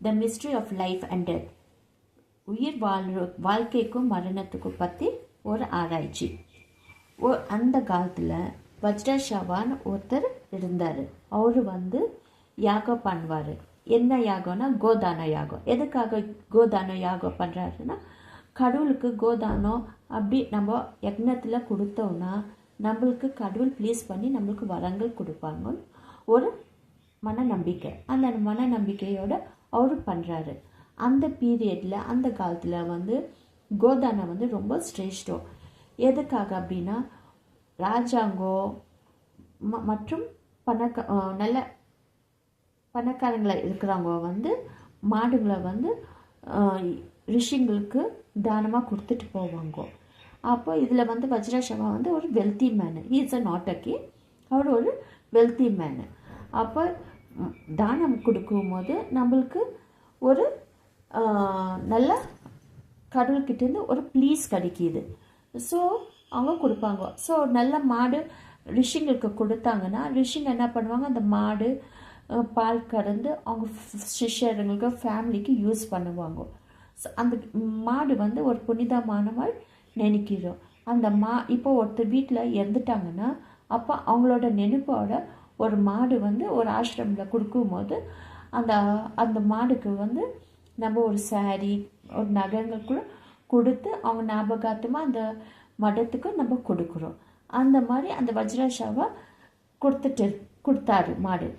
The mystery of life and death, உயிர் வாழ்க்கைக்கும் மரணத்துக்கும் பற்றி ஒரு ஆராய்ச்சி. அந்த காலத்தில் வஜ்ரஷவான்னு ஒருத்தர் இருந்தார். அவர் யாகம் பண்ணுவார். என்ன யாகம்னா கோதான யாகம். எதுக்காக கோதான யாகம் பண்ணுறாருன்னா, கடவுளுக்கு கோதானம் அப்படி நம்ம யக்னத்தில் கொடுத்தோம்னா நம்மளுக்கு கடவுள் ப்ளீஸ் பண்ணி நம்மளுக்கு வரங்கள் கொடுப்பாங்கன்னு ஒரு மனநம்பிக்கை. அந்த மனநம்பிக்கையோடு அவர் பண்ணுறாரு. அந்த பீரியடில், அந்த காலத்தில் கோதானம் ரொம்ப சிரேஷ்டம். எதுக்காக அப்படின்னா, ராஜாங்கம் மற்றும் நல்ல பணக்காரங்களை இருக்கிறவங்க மாடுங்களை ரிஷிங்களுக்கு தானமாக கொடுத்துட்டு போவாங்க. அப்போ இதில் வஜ்ரஷவா ஒரு wealthy man. He is a not a king, அவர் ஒரு வெல்த்தி மேனு. அப்போ தானம் கொடுக்கும்போது நம்மளுக்கு ஒரு நல்ல கடவுள்கிட்டேருந்து ஒரு ப்ளீஸ் கிடைக்கிது. ஸோ அவங்க கொடுப்பாங்க. ஸோ நல்ல மாடு ரிஷிங்களுக்கு கொடுத்தாங்கன்னா ரிஷிங்க என்ன பண்ணுவாங்க, அந்த மாடு பால் கறந்து அவங்க சிஷ்யர்களுக்கு ஃபேமிலிக்கு யூஸ் பண்ணுவாங்க. ஸோ அந்த மாடு ஒரு புனிதமானவள் நினைக்கிறோம். அந்த இப்போ ஒருத்தர் வீட்டில் இறந்துட்டாங்கன்னா அப்போ அவங்களோட நினைப்போட ஒரு மாடு ஒரு ஆசிரமில் கொடுக்கும்போது அந்த மாடுக்கு நம்ம ஒரு சாரி, ஒரு நகைகள் கூட கொடுத்து அவங்க ஞாபகார்த்தமாக அந்த மடத்துக்கு நம்ம கொடுக்குறோம். அந்த மாதிரி அந்த வஜ்ரஷாவை கொடுத்தாரு மாடு.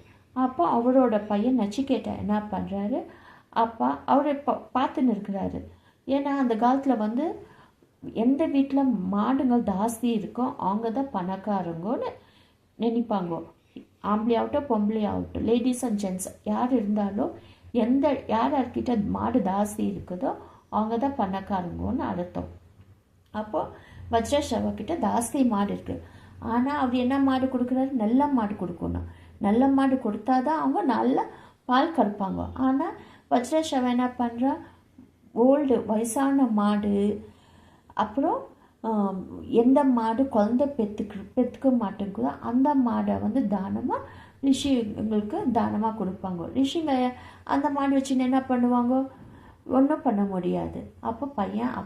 அப்போ அவரோட பையன் நச்சிகேட்டா என்ன பண்ணுறாரு, அப்பா அவரை பார்த்துன்னு இருக்கிறாரு. ஏன்னா அந்த காலத்தில் எந்த வீட்டில் மாடுங்கள் ஜாஸ்தி இருக்கோ அவங்க தான் பணக்காரங்கன்னு நினைப்பாங்க. ஆம்பளை ஆகட்டும் பொம்பளை ஆகட்டும், லேடிஸ் அண்ட் ஜென்ட்ஸ் யார் இருந்தாலும் யார்கிட்ட மாடு ஜாஸ்தி இருக்குதோ அவங்க தான் பணக்காரங்கன்னு அர்த்தம். அப்போது வஜ்ரஷவா கிட்ட ஜாஸ்தி மாடு இருக்குது. ஆனால் அவர் என்ன மாடு கொடுக்குறாரு, நல்ல மாடு கொடுக்கணும். நல்ல மாடு கொடுத்தாதான் அவங்க நல்லா பால் கறப்பாங்க. ஆனால் வஜ்ரஷவா என்ன பண்ணுறா, வயசான மாடு, அப்புறம் எந்த மாடு குழந்தை பெற்றுக்க மாட்டேங்குதோ அந்த மாடை தானமாக ரிஷிங்களுக்கு தானமாக கொடுப்பாங்க. ரிஷிங்க அந்த மாடு வச்சுன்னு என்ன பண்ணுவாங்க, ஒன்றும் பண்ண முடியாது. அப்போ பையன்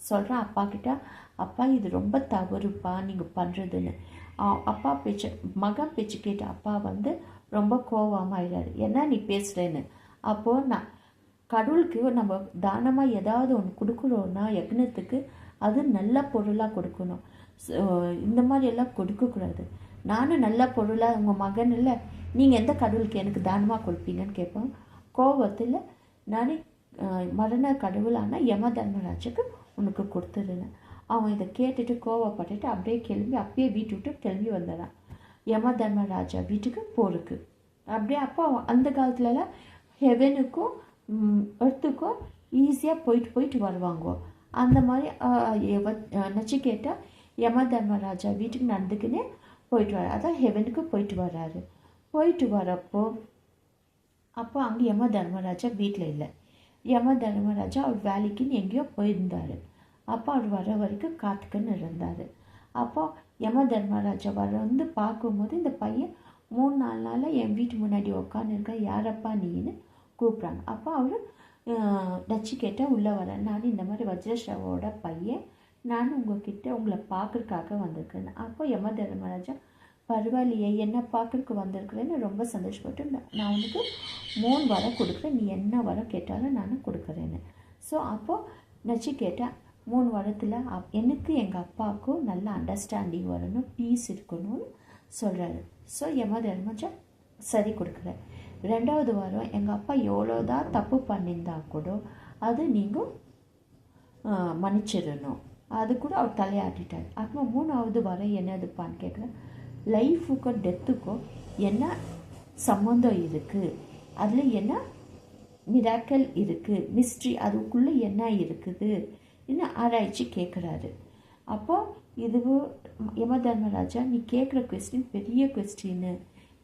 சொல்கிறான் அப்பா கிட்ட, அப்பா இது ரொம்ப தவறுப்பா நீங்கள் பண்ணுறதுன்னு. அப்பா பேச்சு மகன் பேச்சு கேட்டு அப்பா ரொம்ப கோவமாயிடாரு. என்ன நீ பேசுகிறேன்னு. அப்போது நான் கடவுளுக்கு நம்ம தானமாக ஏதாவது ஒன்று கொடுக்குறோன்னா யக்னத்துக்கு அது நல்ல பொருளாக கொடுக்கணும். இந்த மாதிரி எல்லாம் கொடுக்கக்கூடாது. நானும் நல்ல பொருளாக உங்கள் மகன் இல்லை, நீங்கள் எந்த கடவுளுக்கு எனக்கு தானமாக கொடுப்பீங்கன்னு கேட்போம். கோபத்தில் நானே மரண கடவுளான யம தர்மராஜுக்கு உனக்கு கொடுத்துருந்தேன். அவன் இதை கேட்டுட்டு கோவப்பட்டுட்டு அப்படியே அப்பயே வீட்டு விட்டு கிளம்பி வந்துடான் யம தர்மராஜா வீட்டுக்கு போருக்கு. அப்படியே அப்போ அந்த காலத்துலலாம் ஹெவனுக்கும் எர்த்துக்கும் ஈஸியாக போயிட்டு வருவாங்க. அந்த மாதிரி நச்சிகேட்டா யம தர்மராஜா வீட்டுக்கு நடந்துக்குன்னே போயிட்டு வர, அதான் ஹெவனுக்கு போயிட்டு வர்றாரு. போயிட்டு வரப்போ அப்போ அங்கே யம தர்மராஜா வீட்டில் இல்லை. யம தர்மராஜா அவர் வேலைக்குன்னு எங்கேயோ போயிருந்தார். அப்போ அவர் வர வரைக்கும் காத்துக்குன்னு இருந்தார். அப்போ யம தர்மராஜா பார்க்கும்போது இந்த பையன் 3-4 நாளில் என் வீட்டு முன்னாடி உட்காந்துருக்க, யாரப்பா நீன்னு கூப்பிட்றாங்க. அப்போ அவர் நச்சிகேட்டா உள்ளே வரேன், நான் இந்த மாதிரி வஜ்ரஷாவோட பையன், நான் உங்களை பார்க்குறதுக்காக வந்திருக்கேன். அப்போ யம தர்மராஜா, பரவாயில்லையே என்ன பார்க்குறதுக்கு வந்திருக்கிறேன்னு ரொம்ப சந்தோஷப்பட்டு, நான் உனக்கு 3 வரம் கொடுக்குறேன், நீ என்ன வரம் கேட்டாலும் நான் கொடுக்குறேன்னு. ஸோ அப்போது நச்சிகேட்டா 3 வரத்தில் எனக்கு எங்கள் அப்பாவுக்கும் நல்ல அண்டர்ஸ்டாண்டிங் வரணும், பீஸ் இருக்கணும்னு சொல்கிறாரு. ஸோ யம தர்மராஜா சரி கொடுக்குறேன். 2வது வாரம் எங்கள் அப்பா எவ்வளோதான் தப்பு பண்ணியிருந்தா கூட அது நீங்கள் மன்னிச்சிடணும், அது கூட அவர் தலையாட்டிட்டார். அப்புறம் 3வது வாரம் என்னதுப்பான்னு கேட்குறேன், லைஃபுக்கும் டெத்துக்கும் என்ன சம்மந்தம் இருக்குது, அதில் என்ன மிராக்கல் இருக்குது, மிஸ்ட்ரி அதுக்குள்ளே என்ன இருக்குது இன்னும் ஆராய்ச்சி கேட்குறாரு. அப்போது இதுவும் யம தர்மராஜா, நீ கேட்குற கொஸ்டின் பெரிய கொஸ்டின்னு,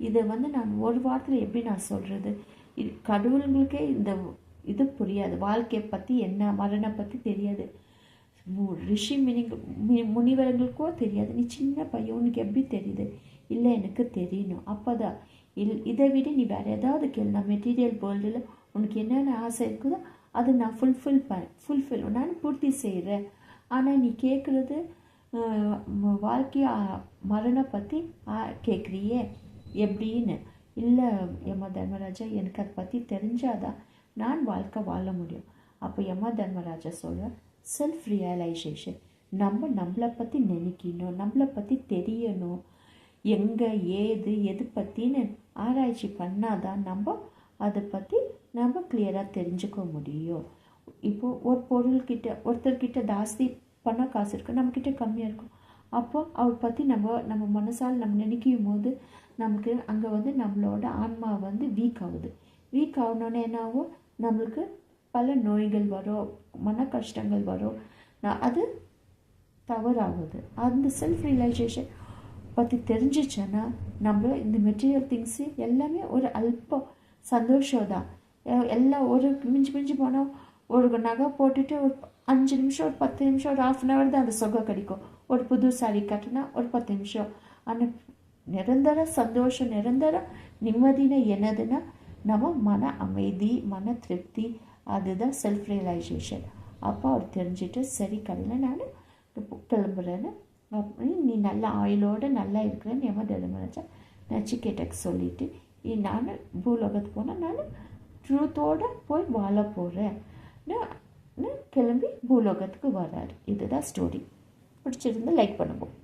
இதை நான் ஒரு வாரத்தில் எப்படி நான் சொல்கிறது, இது கடவுளுங்களுக்கே இந்த இது புரியாது, வாழ்க்கையை பற்றி என்ன மரணம் பற்றி தெரியாது, ரிஷி முனிவர்களுக்கோ தெரியாது, நீ சின்ன பையன் உனக்கு எப்படி தெரியுது, இல்லை எனக்கு தெரியணும். அப்போ தான் இதை விட நீ வேறு ஏதாவது கேளு, நான் மெட்டீரியல் வேர்ல்டில் உனக்கு என்னென்ன ஆசை இருக்குதோ அதை நான் ஃபுல்ஃபில் நான் பூர்த்தி செய்கிறேன். ஆனால் நீ கேட்குறது வாழ்க்கை மரணம் பற்றி கேட்குறியே எப்படின்னு. இல்லை யம தர்மராஜா, எனக்கு அதை பற்றி தெரிஞ்சாதான் நான் வாழ்க்கை வாழ முடியும். அப்போ யம தர்மராஜா சொல்கிற செல்ஃப் ரியலைசேஷன், நம்மளை பற்றி நினைக்கணும், நம்மளை பற்றி தெரியணும், எங்கே எது பற்றின்னு ஆராய்ச்சி பண்ணாதான் நம்ம அதை பற்றி நம்ம கிளியராக தெரிஞ்சுக்க முடியும். இப்போது ஒருத்தர்கிட்ட ஜாஸ்தி பணம் காசு இருக்குது, நம்மக்கிட்ட கம்மியாக இருக்கும். அப்போ அவர் பற்றி நம்ம மனசால் நம்ம நினைக்கும் போது நமக்கு அங்கே நம்மளோட ஆன்மா வீக் ஆகுது. வீக் ஆகணுன்னு என்ன ஆகும், நம்மளுக்கு பல நோய்கள் வரும், மன கஷ்டங்கள் வரும். அது தவறாகுது. அந்த செல்ஃப் ரியலைசேஷன் பற்றி தெரிஞ்சிச்சேன்னா நம்ம இந்த மெட்டீரியல் திங்ஸு எல்லாமே ஒரு அல்ப சந்தோஷம் தான். எல்லாம் ஒரு மிஞ்சி போனால் ஒரு நகை போட்டுட்டு ஒரு 5 நிமிஷம், ஒரு 10 நிமிஷம், ஒரு 1/2 hour தான் அந்த சுகம் கிடைக்கும். ஒரு புது சாரி கட்டினா ஒரு 10 நிமிஷம். ஆனால் நிரந்தர சந்தோஷம், நிரந்தர நிம்மதினா என்னதுன்னா நம்ம மன அமைதி, மன திருப்தி, அதுதான் செல்ஃப் ரியலைசேஷன். அப்போ அவர் தெரிஞ்சுட்டு சரி கடையில் நான் கிளம்புறேன்னு, நீ நல்ல ஆயிலோடு நல்லா இருக்கிறேன்னு யம தர்மராஜா நச்சிகேட்டக்கு சொல்லிவிட்டு நான் பூலோகத்துக்கு போனால் நான் ட்ரூத்தோடு போய் வாழ போகிறேன் கிளம்பி பூலோகத்துக்கு வர்றாரு. இதுதான் ஸ்டோரி. பிடிச்சிருந்து லைக் பண்ணுவோம்.